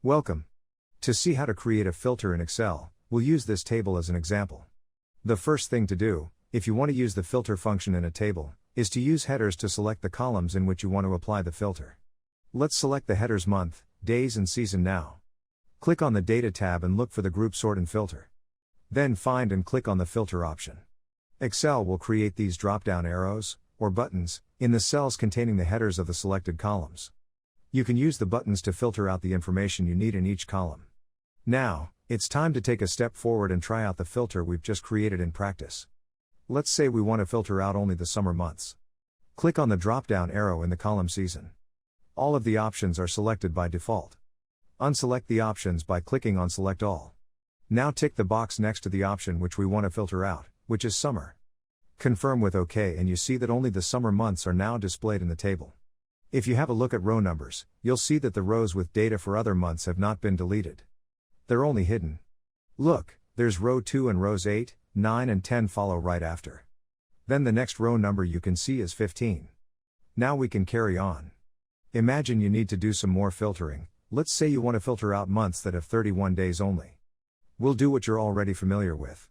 Welcome. To see how to create a filter in Excel, we'll use this table as an example. The first thing to do, if you want to use the filter function in a table, is to use headers to select the columns in which you want to apply the filter. Let's select the headers month, days and season now. Click on the Data tab and look for the group Sort and Filter. Then find and click on the Filter option. Excel will create these drop-down arrows, or buttons, in the cells containing the headers of the selected columns. You can use the buttons to filter out the information you need in each column. Now, it's time to take a step forward and try out the filter we've just created in practice. Let's say we want to filter out only the summer months. Click on the drop-down arrow in the column Season. All of the options are selected by default. Unselect the options by clicking on Select All. Now tick the box next to the option which we want to filter out, which is Summer. Confirm with OK and you see that only the summer months are now displayed in the table. If you have a look at row numbers, you'll see that the rows with data for other months have not been deleted. They're only hidden. Look, there's row 2 and rows 8, 9 and 10 follow right after. Then the next row number you can see is 15. Now we can carry on. Imagine you need to do some more filtering. Let's say you want to filter out months that have 31 days only. We'll do what you're already familiar with.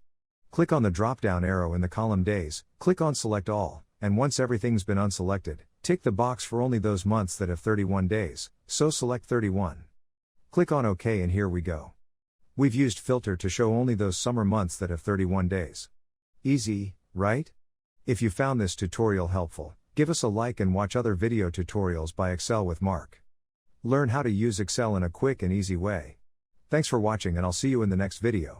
Click on the drop-down arrow in the column Days, click on Select All, and once everything's been unselected, tick the box for only those months that have 31 days, so select 31. Click on OK and here we go. We've used Filter to show only those summer months that have 31 days. Easy, right? If you found this tutorial helpful, give us a like and watch other video tutorials by Excel with Mark. Learn how to use Excel in a quick and easy way. Thanks for watching and I'll see you in the next video.